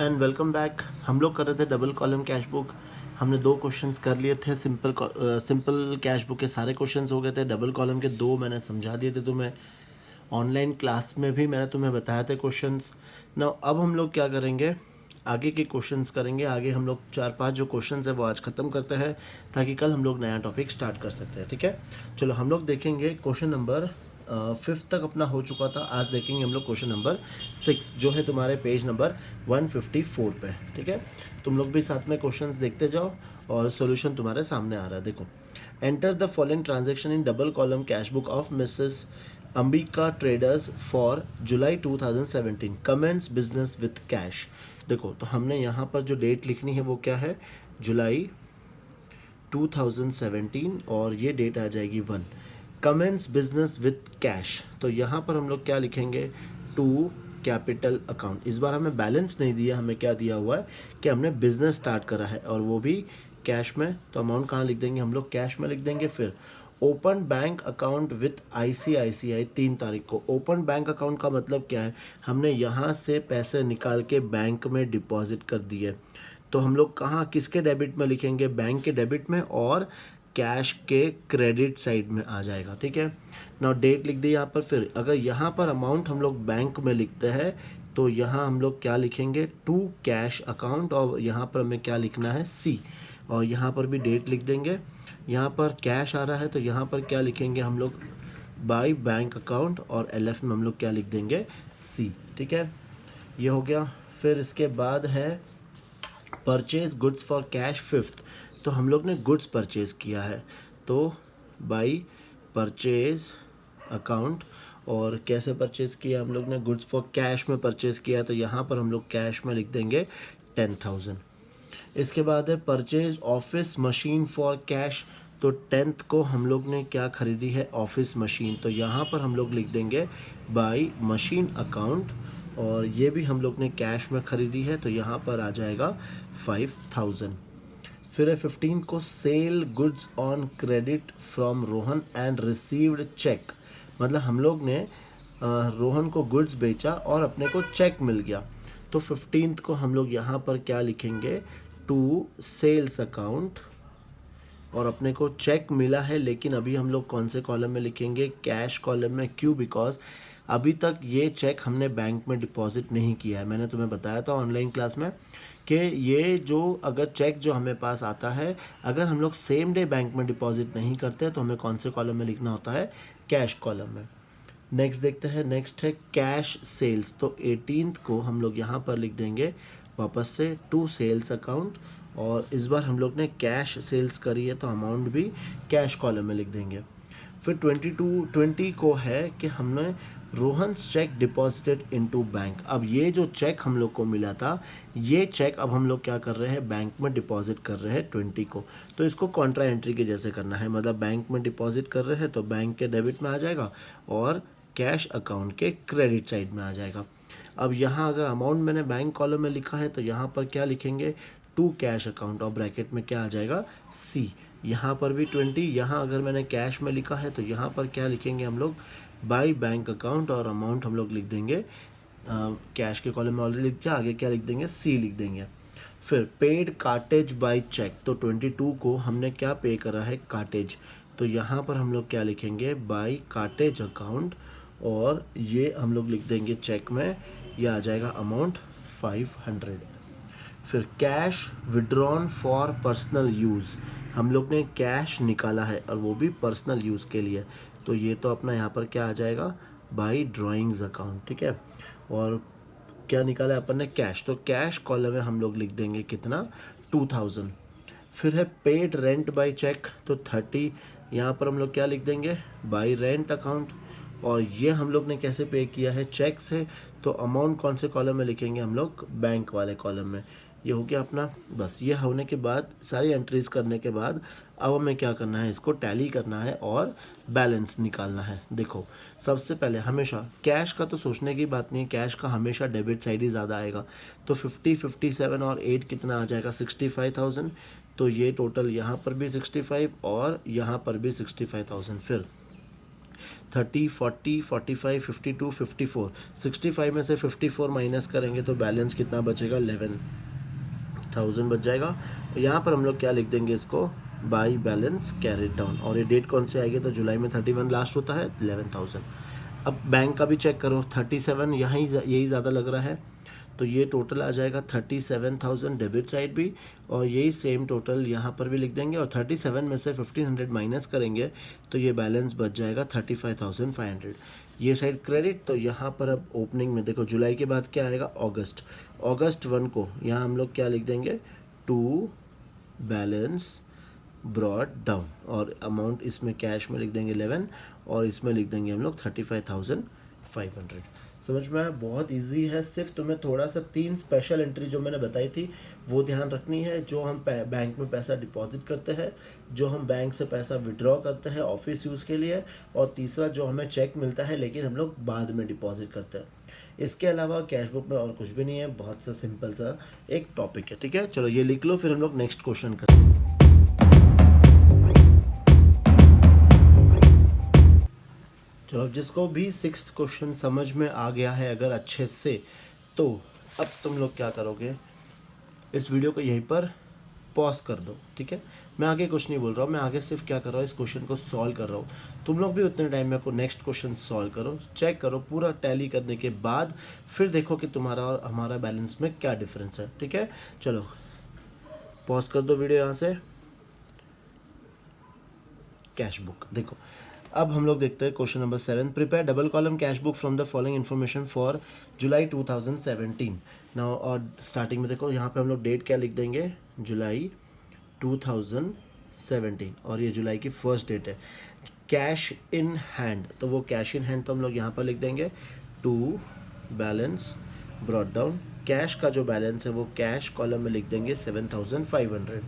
And welcome back. हम लोग कर रहे थे डबल कॉलम कैश बुक। हमने 2 क्वेश्चंस कर लिए थे। सिंपल कैश बुक के सारे क्वेश्चंस हो गए थे। डबल कॉलम के 2 मैंने समझा दिए थे तुम्हें। ऑनलाइन क्लास में भी मैंने तुम्हें बताया थे क्वेश्चंस। ना अब हम लोग क्या करेंगे, आगे के क्वेश्चंस करेंगे। आगे हम लोग 4-5 जो क्वेश्चंस है वो आज ख़त्म करते हैं ताकि कल हम लोग नया टॉपिक स्टार्ट कर सकते हैं। ठीक है, चलो हम लोग देखेंगे क्वेश्चन नंबर 5 तक अपना हो चुका था। आज देखेंगे हम लोग क्वेश्चन नंबर 6 जो है तुम्हारे पेज नंबर 154 पे। ठीक है, तुम लोग भी साथ में क्वेश्चंस देखते जाओ और सॉल्यूशन तुम्हारे सामने आ रहा है। देखो, enter the following transaction in double column cash book of Mrs Ambika traders for July 2017। Commences business with cash. देखो, तो हमने यहाँ पर जो डेट लिखनी है वो क्या है, जुलाई 2017 और ये डेट आ जाएगी 1। कमेंस बिजनेस विथ कैश, तो यहाँ पर हम लोग क्या लिखेंगे, टू कैपिटल अकाउंट। इस बार हमें बैलेंस नहीं दिया, हमें क्या दिया हुआ है कि हमने बिजनेस स्टार्ट करा है और वो भी कैश में। तो अमाउंट कहाँ लिख देंगे हम लोग, कैश में लिख देंगे। फिर open bank account with ICICI 3 तारीख को। ओपन बैंक अकाउंट का मतलब क्या है, हमने यहाँ से पैसे निकाल के बैंक में डिपॉजिट कर दिए। तो हम लोग कहाँ किसके डेबिट में लिखेंगे, बैंक के डेबिट में, और कैश के क्रेडिट साइड में आ जाएगा। ठीक है, नाउ डेट लिख दी यहाँ पर। फिर अगर यहाँ पर अमाउंट हम लोग बैंक में लिखते हैं तो यहाँ हम लोग क्या लिखेंगे, टू कैश अकाउंट, और यहाँ पर हमें क्या लिखना है, C। और यहाँ पर भी डेट लिख देंगे। यहाँ पर कैश आ रहा है तो यहाँ पर क्या लिखेंगे हम लोग, बाय बैंक अकाउंट, और LF में हम लोग क्या लिख देंगे, C। ठीक है, ये हो गया। फिर इसके बाद है purchase goods for cash 5th। तो हम लोग ने गुड्स परचेज किया है तो बाई परचेज अकाउंट। और कैसे परचेज किया हम लोग ने, गुड्स फॉर कैश में परचेज किया, तो यहाँ पर हम लोग कैश में लिख देंगे 10,000। इसके बाद है purchase office machine for cash. तो 10th को हम लोग ने क्या खरीदी है, ऑफिस मशीन, तो यहाँ पर हम लोग लिख देंगे बाई मशीन अकाउंट, और ये भी हम लोग ने कैश में खरीदी है तो यहाँ पर आ जाएगा 5,000। फिर है 15 को sell goods on credit from Rohan and received cheque. मतलब हम लोग ने रोहन को गुड्स बेचा और अपने को चेक मिल गया। तो 15 को हम लोग यहाँ पर क्या लिखेंगे, टू सेल्स अकाउंट, और अपने को चेक मिला है, लेकिन अभी हम लोग कौन से कॉलम में लिखेंगे, कैश कॉलम में। क्यों, बिकॉज अभी तक ये चेक हमने बैंक में डिपॉजिट नहीं किया है। मैंने तुम्हें बताया था ऑनलाइन क्लास में कि ये जो अगर चेक जो हमें पास आता है, अगर हम लोग सेम डे बैंक में डिपॉजिट नहीं करते तो हमें कौन से कॉलम में लिखना होता है, कैश कॉलम में। नेक्स्ट देखते हैं, नेक्स्ट है कैश सेल्स। तो 18th को हम लोग यहाँ पर लिख देंगे वापस से टू सेल्स अकाउंट, और इस बार हम लोग ने कैश सेल्स करी है तो अमाउंट भी कैश कॉलम में लिख देंगे। फिर 20 को है कि हमने Rohan check deposited into bank. अब ये जो चेक हम लोग को मिला था, ये चेक अब हम लोग क्या कर रहे हैं, बैंक में डिपॉजिट कर रहे हैं 20 को। तो इसको कॉन्ट्रा एंट्री के जैसे करना है, मतलब बैंक में डिपॉजिट कर रहे हैं तो बैंक के डेबिट में आ जाएगा और कैश अकाउंट के क्रेडिट साइड में आ जाएगा। अब यहाँ अगर अमाउंट मैंने बैंक कॉलम में लिखा है तो यहाँ पर क्या लिखेंगे, टू कैश अकाउंट, और ब्रैकेट में क्या आ जाएगा, C। यहाँ पर भी 20, यहाँ अगर मैंने कैश में लिखा है तो यहाँ पर क्या लिखेंगे हम लोग, बाय बैंक अकाउंट, और अमाउंट हम लोग लिख देंगे कैश के कॉलम में ऑलरेडी लिख दिया, आगे क्या लिख देंगे, C लिख देंगे। फिर पेड कार्टेज बाय चेक। तो 22 को हमने क्या पे करा है, कार्टेज, तो यहाँ पर हम लोग क्या लिखेंगे, बाय कार्टेज अकाउंट, और ये हम लोग लिख देंगे चेक में, ये आ जाएगा अमाउंट 500। फिर cash withdrawn for personal use. हम लोग ने कैश निकाला है और वो भी पर्सनल यूज़ के लिए, तो ये तो अपना यहाँ पर क्या आ जाएगा, बाई ड्राइंग्स अकाउंट। ठीक है, और क्या निकाला है अपन ने, कैश, तो कैश कॉलम में हम लोग लिख देंगे कितना, 2000। फिर है पेड रेंट बाय चेक, तो 30, यहाँ पर हम लोग क्या लिख देंगे, बाई रेंट अकाउंट, और ये हम लोग ने कैसे पे किया है, चेक से, तो अमाउंट कौन से कॉलम में लिखेंगे हम लोग, बैंक वाले कॉलम में। ये हो गया अपना। बस ये होने के बाद, सारी एंट्रीज करने के बाद, अब हमें क्या करना है, इसको टैली करना है और बैलेंस निकालना है। देखो, सबसे पहले हमेशा कैश का तो सोचने की बात नहीं है, कैश का हमेशा डेबिट साइड ही ज़्यादा आएगा। तो 50, 57 और 8 कितना आ जाएगा, 65,000। तो ये टोटल यहाँ पर भी 65 और यहाँ पर भी 65,000। फिर 30, 40, 45, 52, 54, 65 में से 54 माइनस करेंगे तो बैलेंस कितना बचेगा, 11,000 बच जाएगा। यहाँ पर हम लोग क्या लिख देंगे इसको, बाई बैलेंस कैरी डाउन, और ये डेट कौन से आएगी, तो जुलाई में 31 लास्ट होता है, 11,000। अब बैंक का भी चेक करो, 37 यही ज़्यादा लग रहा है, तो ये टोटल आ जाएगा 37,000 डेबिट साइड भी, और यही सेम टोटल यहाँ पर भी लिख देंगे, और 37 में से 1500 माइनस करेंगे तो ये बैलेंस बच जाएगा 35,500। ये साइड क्रेडिट। तो यहाँ पर अब ओपनिंग में देखो, जुलाई के बाद क्या आएगा, अगस्त 1 को यहाँ हम लोग क्या लिख देंगे, टू बैलेंस ब्रॉड डाउन, और अमाउंट इसमें कैश में लिख देंगे 11, और इसमें लिख देंगे हम लोग 35,500। समझ में आया, बहुत इजी है। सिर्फ तुम्हें थोड़ा सा 3 स्पेशल एंट्री जो मैंने बताई थी वो ध्यान रखनी है। जो हम बैंक में पैसा डिपॉजिट करते हैं, जो हम बैंक से पैसा विड्रॉ करते हैं ऑफिस यूज़ के लिए, और तीसरा जो हमें चेक मिलता है लेकिन हम लोग बाद में डिपॉजिट करते हैं। इसके अलावा कैश बुक में और कुछ भी नहीं है, बहुत सा सिंपल सा एक टॉपिक है। ठीक है, चलो ये लिख लो, फिर हम लोग नेक्स्ट क्वेश्चन करते हैं। चलो, अब जिसको भी 6th क्वेश्चन समझ में आ गया है अगर अच्छे से, तो अब तुम लोग क्या करोगे, इस वीडियो को यहीं पर पॉज कर दो। ठीक है, मैं आगे कुछ नहीं बोल रहा हूँ, मैं आगे सिर्फ क्या कर रहा हूँ, इस क्वेश्चन को सॉल्व कर रहा हूँ। तुम लोग भी उतने टाइम में को नेक्स्ट क्वेश्चन सॉल्व करो, चेक करो, पूरा टैली करने के बाद फिर देखो कि तुम्हारा और हमारा बैलेंस में क्या डिफरेंस है। ठीक है, चलो पॉज कर दो वीडियो यहाँ से। कैश बुक देखो, अब हम लोग देखते हैं question number 7। Prepare double column cash book from the following information for July 2017 now. और स्टार्टिंग में देखो, यहाँ पे हम लोग डेट क्या लिख देंगे, जुलाई 2017, और ये जुलाई की फर्स्ट डेट है। कैश इन हैंड, तो वो कैश इन हैंड तो हम लोग यहाँ पर लिख देंगे to balance brought down. Cash का जो बैलेंस है वो कैश कॉलम में लिख देंगे 7,500।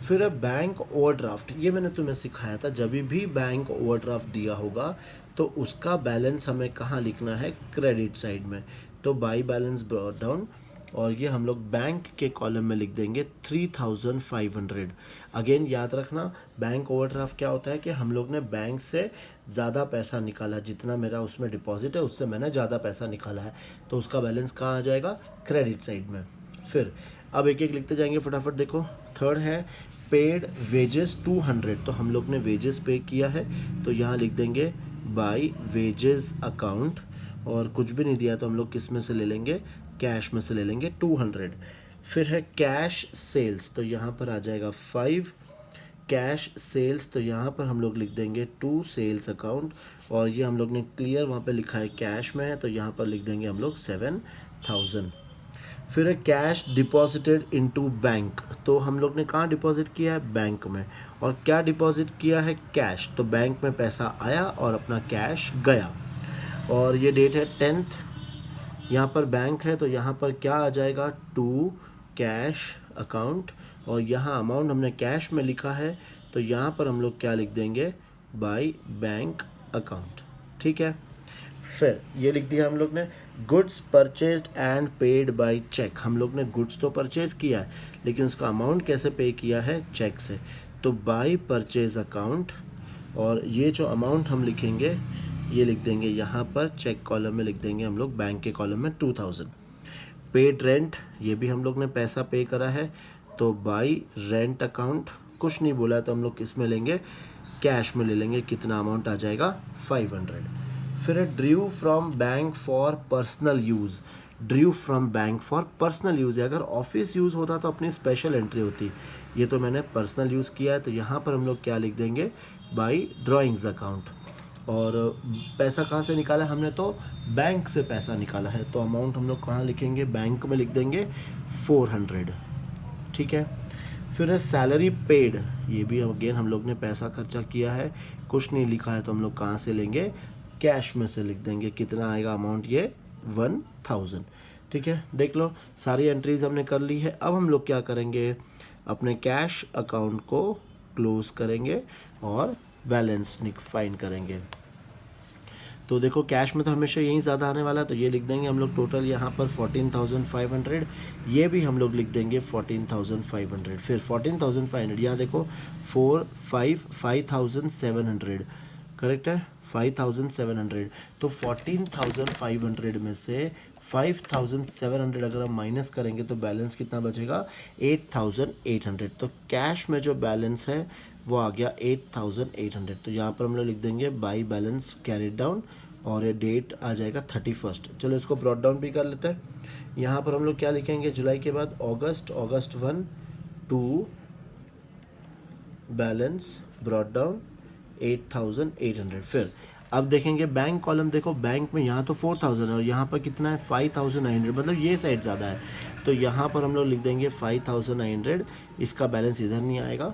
फिर बैंक ओवरड्राफ्ट, ये मैंने तुम्हें सिखाया था, जब भी बैंक ओवरड्राफ्ट दिया होगा तो उसका बैलेंस हमें कहाँ लिखना है, क्रेडिट साइड में। तो बाई बैलेंस ब्रॉट डाउन, और ये हम लोग बैंक के कॉलम में लिख देंगे 3,500। अगेन याद रखना, बैंक ओवरड्राफ्ट क्या होता है कि हम लोग ने बैंक से ज़्यादा पैसा निकाला, जितना मेरा उसमें डिपॉजिट है उससे मैंने ज़्यादा पैसा निकाला है, तो उसका बैलेंस कहाँ आ जाएगा, क्रेडिट साइड में। फिर अब एक एक लिखते जाएंगे फटाफट। देखो, थर्ड है पेड वेजेस 200, तो हम लोग ने वेजेस पे किया है तो यहाँ लिख देंगे बाई वेजेस अकाउंट, और कुछ भी नहीं दिया तो हम लोग किस में से ले लेंगे, कैश में से ले लेंगे 200। फिर है कैश सेल्स, तो यहाँ पर आ जाएगा 5 कैश सेल्स, तो यहाँ पर हम लोग लिख देंगे 2 सेल्स अकाउंट, और ये हम लोग ने क्लियर वहाँ पे लिखा है कैश में है तो यहाँ पर लिख देंगे हम लोग 7,000। फिर है कैश डिपॉजिटेड इनटू बैंक, तो हम लोग ने कहाँ डिपॉजिट किया है, बैंक में, और क्या डिपॉजिट किया है, कैश, तो बैंक में पैसा आया और अपना कैश गया। और ये डेट है 10th, यहाँ पर बैंक है तो यहाँ पर क्या आ जाएगा, टू कैश अकाउंट, और यहाँ अमाउंट हमने कैश में लिखा है तो यहाँ पर हम लोग क्या लिख देंगे, बाई बैंक अकाउंट। ठीक है, फिर ये लिख दिया हम लोग ने goods purchased and paid by cheque. हम लोग ने गुड्स तो परचेज किया है लेकिन उसका अमाउंट कैसे पे किया है, चेक से, तो बाय परचेज अकाउंट, और ये जो अमाउंट हम लिखेंगे ये लिख देंगे यहाँ पर चेक कॉलम में लिख देंगे हम लोग, बैंक के कॉलम में 2,000। पेड रेंट, ये भी हम लोग ने पैसा पे करा है तो बाई रेंट अकाउंट, कुछ नहीं बोला तो हम लोग किस में लेंगे, कैश में ले लेंगे, कितना अमाउंट आ जाएगा, 500। फिर है Drew from bank for personal use, Drew from bank for personal use है, अगर ऑफिस यूज़ होता तो अपनी स्पेशल एंट्री होती, ये तो मैंने पर्सनल यूज़ किया है तो यहाँ पर हम लोग क्या लिख देंगे, बाई ड्राइंग्स अकाउंट। और पैसा कहाँ से निकाला हमने, तो बैंक से पैसा निकाला है तो अमाउंट हम लोग कहाँ लिखेंगे, बैंक में लिख देंगे 400। ठीक है, फिर है सैलरी पेड, ये भी अगेन हम लोग ने पैसा खर्चा किया है, कुछ नहीं लिखा है तो हम लोग कहाँ से लेंगे, कैश में से लिख देंगे, कितना आएगा अमाउंट, ये 1,000। ठीक है, देख लो सारी एंट्रीज हमने कर ली है। अब हम लोग क्या करेंगे, अपने कैश अकाउंट को क्लोज करेंगे और बैलेंस फाइंड करेंगे। तो देखो कैश में तो हमेशा यही ज़्यादा आने वाला है तो ये लिख देंगे हम लोग टोटल यहाँ पर 14,500, ये भी हम लोग लिख देंगे 14,500। फिर 14,500 यहाँ देखो 5,700 करेक्ट है 5700। तो 14,500 में से 5,700 अगर हम माइनस करेंगे तो बैलेंस कितना बचेगा 8,800। तो कैश में जो बैलेंस है वो आ गया 8,800। तो यहाँ पर हम लोग लिख देंगे बाई बैलेंस कैरिड डाउन और ये डेट आ जाएगा 31st। चलो इसको ब्रॉट डाउन भी कर लेते हैं। यहाँ पर हम लोग क्या लिखेंगे जुलाई के बाद अगस्त 1 टू बैलेंस ब्रॉट डाउन 8,800। फिर अब देखेंगे बैंक कॉलम, देखो बैंक में यहाँ तो 4,000 है और यहाँ पर कितना है 5,900, मतलब ये साइड ज़्यादा है। तो यहाँ पर हम लोग लिख देंगे 5,900, इसका बैलेंस इधर नहीं आएगा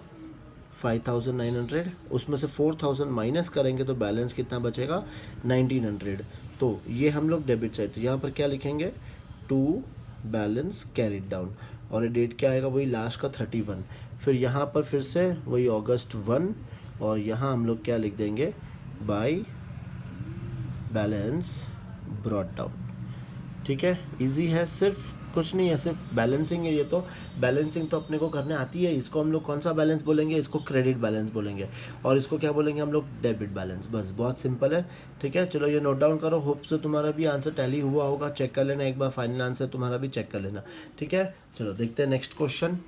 5,900, उसमें से 4,000 माइनस करेंगे तो बैलेंस कितना बचेगा 1,900। तो ये हम लोग डेबिट साइड, तो यहाँ पर क्या लिखेंगे टू बैलेंस कैरिड डाउन और ये डेट क्या आएगा वही लास्ट का 31। फिर यहाँ पर फिर से वही अगस्त 1 और यहाँ हम लोग क्या लिख देंगे बाई बैलेंस ब्रॉट डाउन। ठीक है, इजी है, सिर्फ कुछ नहीं है, सिर्फ बैलेंसिंग है। ये तो बैलेंसिंग तो अपने को करने आती है। इसको हम लोग कौन सा बैलेंस बोलेंगे, इसको क्रेडिट बैलेंस बोलेंगे और इसको क्या बोलेंगे हम लोग डेबिट बैलेंस। बस बहुत सिंपल है। ठीक है, चलो ये नोट डाउन करो। होप से तुम्हारा भी आंसर टैली हुआ होगा, चेक कर लेना एक बार, फाइनल आंसर तुम्हारा भी चेक कर लेना। ठीक है, चलो देखते हैं नेक्स्ट क्वेश्चन।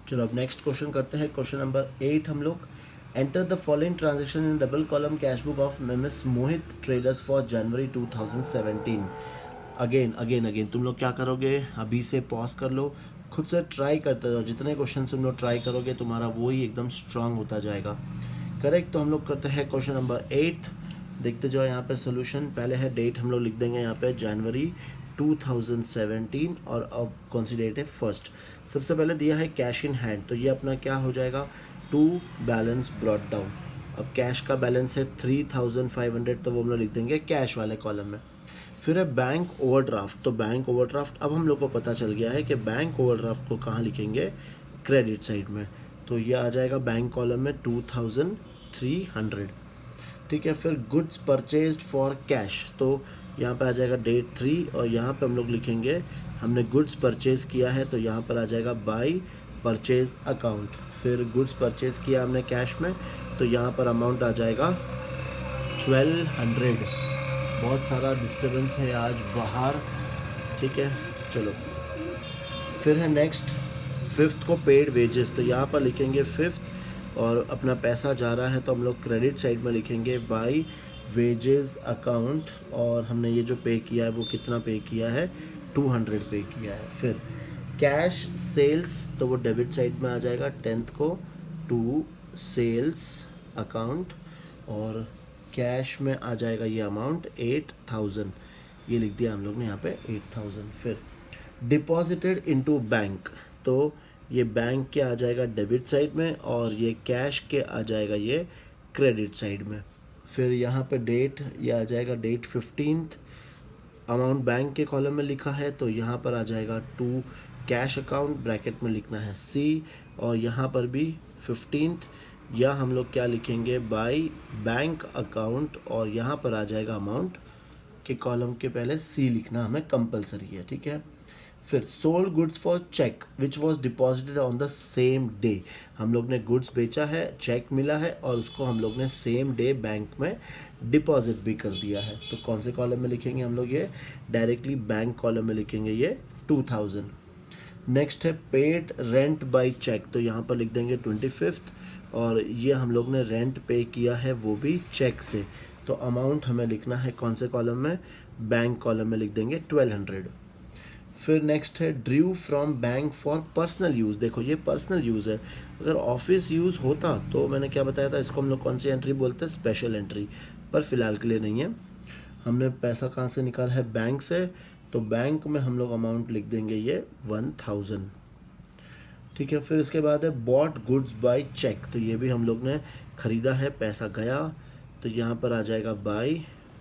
चलो अब नेक्स्ट क्वेश्चन करते हैं, क्वेश्चन नंबर 8 हम लोग। Enter the following transaction in double column cash book of miss Mohit traders for January 2017। Again तुम लोग क्या करोगे, अभी से पॉज कर लो, खुद से ट्राई करते जाओ। जितने क्वेश्चन तुम लोग ट्राई करोगे तुम्हारा वो ही एकदम स्ट्रांग होता जाएगा। करेक्ट, तो हम लोग करते हैं क्वेश्चन नंबर 8। देखते जाओ यहाँ पे सोल्यूशन। पहले है डेट, हम लोग लिख देंगे यहाँ पे जनवरी 2017 और अब कौन सी डेट है 1st। सबसे पहले दिया है कैश इन हैंड, तो ये अपना क्या हो जाएगा टू बैलेंस ब्रॉट डाउन। अब कैश का बैलेंस है 3,500, तो वो हम लोग लिख देंगे कैश वाले कॉलम में। फिर है बैंक ओवरड्राफ्ट, तो बैंक ओवरड्राफ्ट अब हम लोग को पता चल गया है कि बैंक ओवरड्राफ्ट को कहाँ लिखेंगे क्रेडिट साइड में, तो ये आ जाएगा बैंक कॉलम में 2,300। ठीक है, फिर गुड्स परचेज्ड फॉर कैश, तो यहाँ पे आ जाएगा डेट 3 और यहाँ पे हम लोग लिखेंगे हमने गुड्स परचेज किया है, तो यहाँ पर आ जाएगा बाई परचेज अकाउंट। फिर गुड्स परचेज किया हमने कैश में, तो यहाँ पर अमाउंट आ जाएगा 1,200। बहुत सारा डिस्टर्बेंस है आज बाहर। ठीक है, चलो फिर है नेक्स्ट 5th को पेड वेजेस, तो यहाँ पर लिखेंगे 5th और अपना पैसा जा रहा है तो हम लोग क्रेडिट साइड में लिखेंगे बाई वेजेस अकाउंट और हमने ये जो पे किया है वो कितना पे किया है 200 पे किया है। फिर कैश सेल्स, तो वो डेबिट साइड में आ जाएगा 10th को टू सेल्स अकाउंट और कैश में आ जाएगा ये अमाउंट 8,000, ये लिख दिया हम लोग ने यहाँ पे 8,000। फिर डिपॉजिटेड इनटू बैंक, तो ये बैंक के आ जाएगा डेबिट साइड में और ये कैश के आ जाएगा ये क्रेडिट साइड में। फिर यहाँ पे डेट ये आ जाएगा डेट 15th, अमाउंट बैंक के कॉलम में लिखा है तो यहाँ पर आ जाएगा टू कैश अकाउंट, ब्रैकेट में लिखना है सी और यहाँ पर भी 15th, या हम लोग क्या लिखेंगे बाई बैंक अकाउंट और यहाँ पर आ जाएगा अमाउंट के कॉलम के पहले सी लिखना हमें कंपलसरी है। ठीक है, फिर sold goods for cheque which was deposited on the same day, हम लोग ने गुड्स बेचा है, चेक मिला है और उसको हम लोग ने सेम डे बैंक में डिपॉजिट भी कर दिया है, तो कौन से कॉलम में लिखेंगे हम लोग ये डायरेक्टली बैंक कॉलम में लिखेंगे ये 2,000। नेक्स्ट है पेड रेंट बाय चेक, तो यहाँ पर लिख देंगे 25th और ये हम लोग ने रेंट पे किया है वो भी चेक से, तो अमाउंट हमें लिखना है कौन से कॉलम में बैंक कॉलम में लिख देंगे 1,200। फिर नेक्स्ट है Drew from bank for personal use, देखो ये पर्सनल यूज़ है, अगर ऑफिस यूज़ होता तो मैंने क्या बताया था इसको हम लोग कौन सी एंट्री बोलते हैं स्पेशल एंट्री, पर फिलहाल के लिए नहीं है। हमने पैसा कहाँ से निकाला है बैंक से, तो बैंक में हम लोग अमाउंट लिख देंगे ये 1,000। ठीक है, फिर इसके बाद है बॉट गुड्स बाय चेक, तो ये भी हम लोग ने ख़रीदा है, पैसा गया तो यहाँ पर आ जाएगा बाय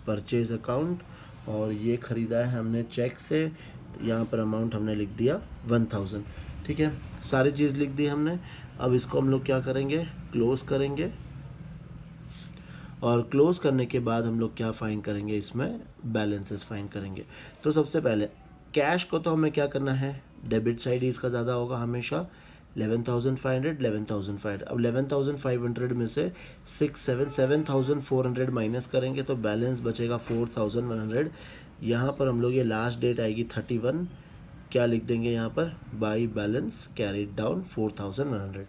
परचेज अकाउंट और ये ख़रीदा है हमने चेक से, तो यहाँ पर अमाउंट हमने लिख दिया 1,000। ठीक है, सारी चीज़ लिख दी हमने। अब इसको हम लोग क्या करेंगे क्लोज करेंगे और क्लोज करने के बाद हम लोग क्या फाइंड करेंगे इसमें बैलेंसेस फाइंड करेंगे। तो सबसे पहले कैश को तो हमें क्या करना है डेबिट साइड ही इसका ज़्यादा होगा हमेशा, 11,500, 11,500। अब 11,500 में से 7,400 माइनस करेंगे तो बैलेंस बचेगा 4,100। यहाँ पर हम लोग ये लास्ट डेट आएगी 31, क्या लिख देंगे यहाँ पर, बाई बैलेंस कैरिड डाउन 4,100।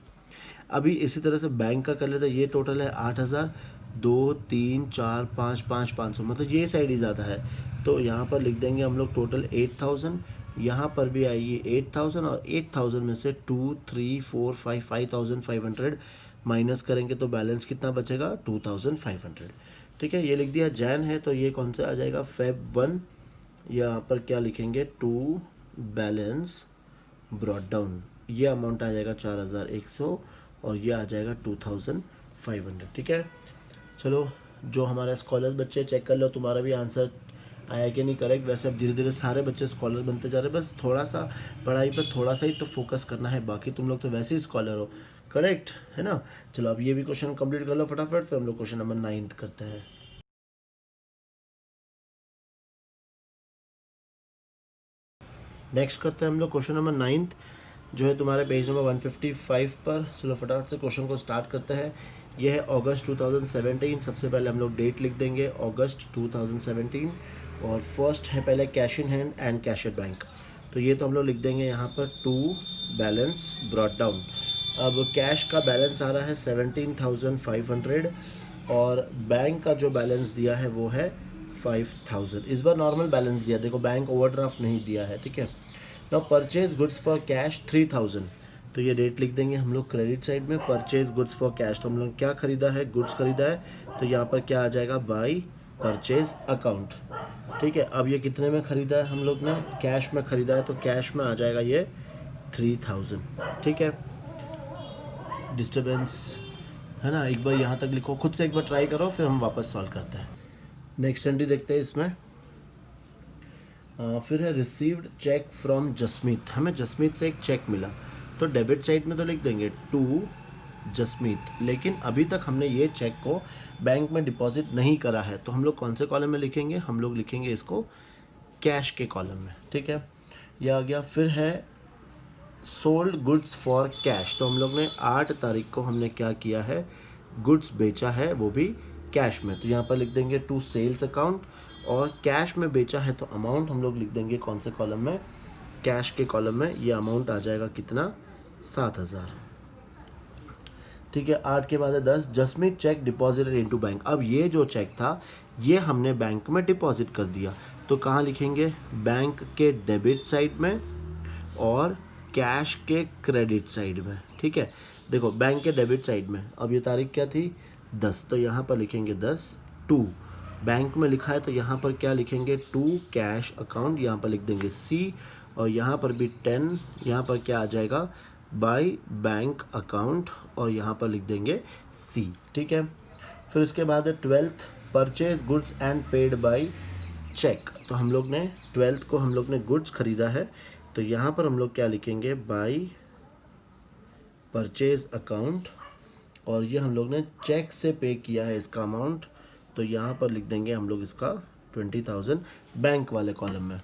अभी इसी तरह से बैंक का कर लेते हैं। ये टोटल है 8,000, 2 3 4 5 5 500, मतलब ये साइड ही ज़्यादा है, तो यहाँ पर लिख देंगे हम लोग टोटल 8,000। यहाँ पर भी आएगी 8,000 और 8,000 में से 2 3 4 5 5,500 माइनस करेंगे तो बैलेंस कितना बचेगा, 2,500। ठीक है, ये लिख दिया। जैन है तो ये कौन सा आ जाएगा, Feb 1। यहाँ पर क्या लिखेंगे, टू बैलेंस ब्रॉट डाउन, ये अमाउंट आ जाएगा 4,100 और ये आ जाएगा 2,500। ठीक है, चलो जो हमारे स्कॉलर बच्चे चेक कर लो तुम्हारा भी आंसर आया कि नहीं करेक्ट। वैसे अब धीरे धीरे सारे बच्चे स्कॉलर बनते जा रहे हैं, बस थोड़ा सा पढ़ाई पर थोड़ा सा ही तो फोकस करना है, बाकी तुम लोग तो वैसे ही स्कॉलर हो, करेक्ट है ना। चलो अब ये भी क्वेश्चन कंप्लीट कर लो फटाफट, फिर हम लोग क्वेश्चन नंबर 9 करते हैं। नेक्स्ट करते हैं हम लोग क्वेश्चन नंबर 9 जो है तुम्हारे पेज नंबर 155 पर। चलो फटाफट से क्वेश्चन को स्टार्ट करते हैं। यह है अगस्त 2017। सबसे पहले हम लोग डेट लिख देंगे, अगस्त 2017, और फर्स्ट है पहले cash in hand and cash at bank, तो ये तो हम लोग लिख देंगे यहाँ पर टू बैलेंस ब्रॉट डाउन। अब कैश का बैलेंस आ रहा है 17,500 और बैंक का जो बैलेंस दिया है वो है 5,000। इस बार नॉर्मल बैलेंस दिया, देखो बैंक ओवरड्राफ्ट नहीं दिया है। ठीक है, now purchase goods for cash 3,000, तो ये डेट लिख देंगे हम लोग क्रेडिट साइड में। परचेज गुड्स फॉर कैश, तो हम लोग क्या खरीदा है, गुड्स खरीदा है, तो यहाँ पर क्या आ जाएगा, बाई परचेज अकाउंट। ठीक है, अब ये कितने में खरीदा है हम लोग ने, कैश में खरीदा है, तो कैश में आ जाएगा ये 3,000। ठीक है, डिस्टर्बेंस है ना, एक बार यहाँ तक लिखो, खुद से एक बार ट्राई करो, फिर हम वापस सॉल्व करते हैं। नेक्स्ट एंट्री देखते हैं इसमें। फिर है रिसीव्ड चेक फ्रॉम जसमीत, हमें जसमीत से एक चेक मिला, तो डेबिट साइड में तो लिख देंगे टू जसमीत, लेकिन अभी तक हमने ये चेक को बैंक में डिपॉजिट नहीं करा है, तो हम लोग कौन से कॉलम में लिखेंगे, हम लोग लिखेंगे इसको कैश के कॉलम में। ठीक है, यह आ गया। फिर है सोल्ड गुड्स फॉर कैश, तो हम लोग ने 8 तारीख को हमने क्या किया है, गुड्स बेचा है, वो भी कैश में, तो यहाँ पर लिख देंगे टू सेल्स अकाउंट, और कैश में बेचा है तो अमाउंट हम लोग लिख देंगे कौन से कॉलम में, कैश के कॉलम में। ये अमाउंट आ जाएगा कितना, 7,000। ठीक है, 8 के बाद है 10, Jasmeet check deposited into bank. अब ये जो चेक था ये हमने बैंक में डिपॉजिट कर दिया, तो कहाँ लिखेंगे, बैंक के डेबिट साइड में और कैश के क्रेडिट साइड में। ठीक है, देखो बैंक के डेबिट साइड में, अब ये तारीख क्या थी, 10, तो यहाँ पर लिखेंगे 10 टू बैंक में लिखा है, तो यहाँ पर क्या लिखेंगे, टू कैश अकाउंट, यहाँ पर लिख देंगे सी, और यहाँ पर भी 10, यहाँ पर क्या आ जाएगा, बाय बैंक अकाउंट, और यहाँ पर लिख देंगे सी। ठीक है, फिर उसके बाद है 12th purchase goods and paid by cheque, तो हम लोग ने 12th को हम लोग ने गुड्स खरीदा है, तो यहाँ पर हम लोग क्या लिखेंगे, बाय परचेज अकाउंट, और ये हम लोग ने चेक से पे किया है इसका अमाउंट, तो यहाँ पर लिख देंगे हम लोग इसका 20,000 बैंक वाले कॉलम में।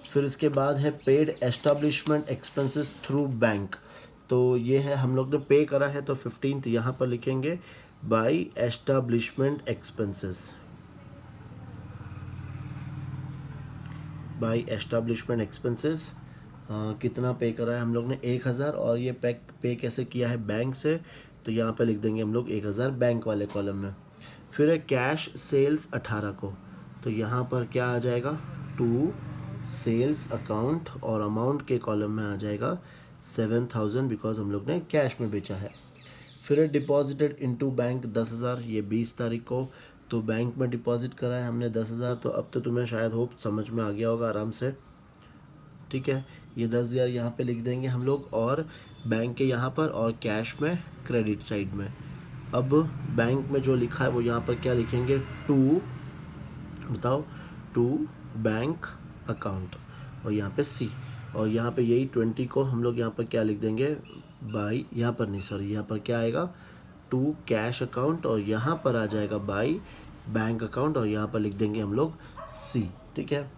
फिर इसके बाद है paid establishment expenses through bank, तो ये है हम लोग ने पे करा है, तो 15th यहाँ पर लिखेंगे by establishment expenses, by establishment expenses. कितना पे करा है हम लोग ने, 1,000, और ये पे कैसे किया है, बैंक से, तो यहाँ पे लिख देंगे हम लोग 1,000 बैंक वाले कॉलम में। फिर है कैश सेल्स 18 को, तो यहाँ पर क्या आ जाएगा, टू सेल्स अकाउंट, और अमाउंट के कॉलम में आ जाएगा 7,000, बिकॉज हम लोग ने कैश में बेचा है। फिर है डिपॉजिटेड इनटू बैंक 10,000, ये 20 तारीख को, तो बैंक में डिपॉजिट करा है हमने 10,000, तो अब तो तुम्हें शायद होप समझ में आ गया होगा आराम से। ठीक है, ये 10,000 यहाँ पे लिख देंगे हम लोग, और बैंक के यहाँ पर, और कैश में क्रेडिट साइड में। अब बैंक में जो लिखा है वो यहाँ पर क्या लिखेंगे, टू, बताओ, टू बैंक अकाउंट, और यहाँ पे सी, और यहाँ पे यही 20 को हम लोग यहाँ पर क्या लिख देंगे, बाई, यहाँ पर नहीं सॉरी, यहाँ पर क्या आएगा, टू कैश अकाउंट, और यहाँ पर आ जाएगा बाई बैंक अकाउंट, और यहाँ पर लिख देंगे हम लोग सी। ठीक है,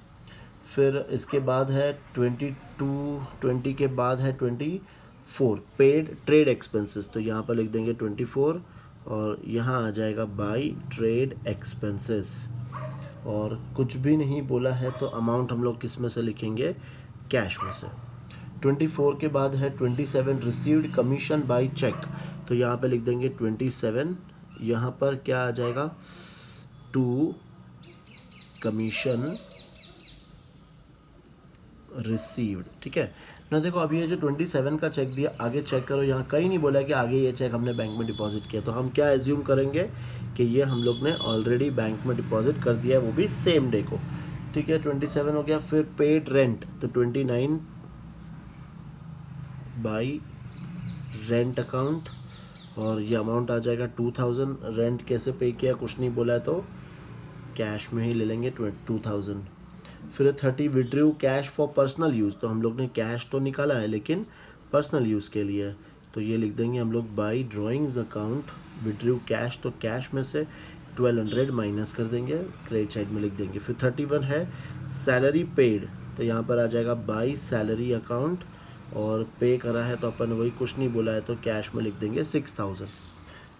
फिर इसके बाद है 20 के बाद है पेड ट्रेड एक्सपेंसेस, तो यहाँ पर लिख देंगे 24 और यहाँ आ जाएगा बाई ट्रेड एक्सपेंसेस। और कुछ भी नहीं बोला है तो अमाउंट हम लोग किस में से लिखेंगे, कैश में से। 24 के बाद है 27 रिसीव्ड कमीशन बाय चेक, तो यहाँ पे लिख देंगे 27, यहाँ पर क्या आ जाएगा, टू कमीशन रिसीव्ड। ठीक है ना, देखो अभी ये जो 27 का चेक दिया, आगे चेक करो, यहाँ कहीं नहीं बोला कि आगे ये चेक हमने बैंक में डिपॉजिट किया, तो हम क्या एज्यूम करेंगे कि ये हम लोग ने ऑलरेडी बैंक में डिपॉजिट कर दिया है, वो भी सेम डे को। ठीक है, 27 हो गया। फिर पेड रेंट, तो 29 बाई रेंट अकाउंट, और ये अमाउंट आ जाएगा 2000। रेंट कैसे पे किया, कुछ नहीं बोला है तो कैश में ही ले लेंगे 2000। फिर 30 withdrew cash for personal use, तो हम लोग ने कैश तो निकाला है लेकिन पर्सनल यूज़ के लिए, तो ये लिख देंगे हम लोग by drawings account withdrew cash, तो कैश में से 1200 माइनस कर देंगे, क्रेडिट साइड में लिख देंगे। फिर 31 है सैलरी पेड, तो यहाँ पर आ जाएगा बाई सैलरी अकाउंट, और पे करा है तो अपन वही, कुछ नहीं बोला है तो कैश में लिख देंगे 6000।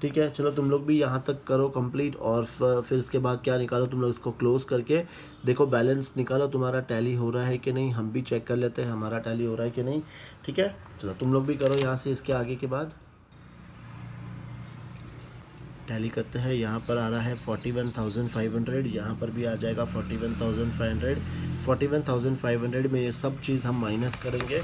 ठीक है, चलो तुम लोग भी यहाँ तक करो कंप्लीट, और फिर इसके बाद क्या निकालो, तुम लोग इसको क्लोज करके देखो बैलेंस निकालो, तुम्हारा टैली हो रहा है कि नहीं, हम भी चेक कर लेते हैं हमारा टैली हो रहा है कि नहीं। ठीक है, चलो तुम लोग भी करो यहाँ से इसके आगे के बाद टैली करते हैं। यहाँ पर आ रहा है 41,500, यहाँ पर भी आ जाएगा 41,500। 41,500 में ये सब चीज़ हम माइनस करेंगे,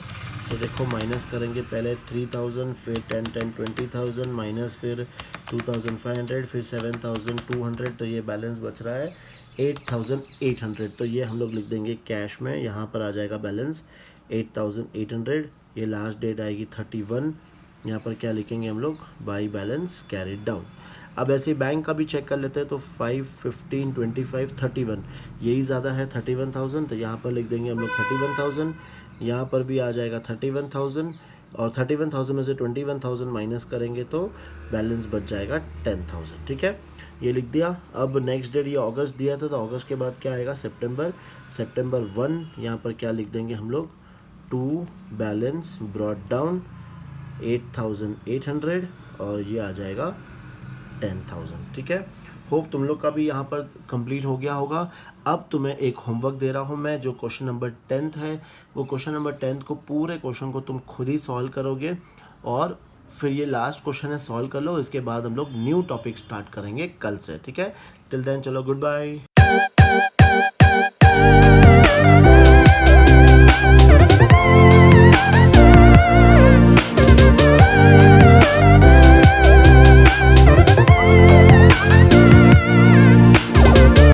तो देखो माइनस करेंगे पहले 3000, फिर 10 20,000 माइनस, फिर 2,500, फिर 7,200, तो ये बैलेंस बच रहा है 8,800, तो ये हम लोग लिख देंगे कैश में। यहाँ पर आ जाएगा बैलेंस 8,800, ये लास्ट डेट आएगी 31, यहाँ पर क्या लिखेंगे हम लोग, बाई बैलेंस कैरिड डाउन। अब ऐसे बैंक का भी चेक कर लेते हैं, तो 5, 15, 25, 31, यही ज़्यादा है 31,000, तो यहाँ पर लिख देंगे हम लोग 31,000, यहाँ पर भी आ जाएगा 31,000, और 31,000 में से 21,000 माइनस करेंगे तो बैलेंस बच जाएगा 10,000। ठीक है, ये लिख दिया। अब नेक्स्ट डेट ये अगस्त दिया था, तो अगस्त के बाद क्या आएगा, सितंबर 1, यहाँ पर क्या लिख देंगे हम लोग, टू बैलेंस ब्रॉट डाउन 8,800, और ये आ जाएगा 10,000। ठीक है, होप तुम लोग का भी यहाँ पर कंप्लीट हो गया होगा। अब तुम्हें एक होमवर्क दे रहा हूँ मैं, जो क्वेश्चन नंबर 10 है, वो क्वेश्चन नंबर 10 को पूरे क्वेश्चन को तुम खुद ही सॉल्व करोगे, और फिर ये लास्ट क्वेश्चन है, सॉल्व कर लो, इसके बाद हम लोग न्यू टॉपिक स्टार्ट करेंगे कल से। ठीक है, टिल देन चलो गुड बाय।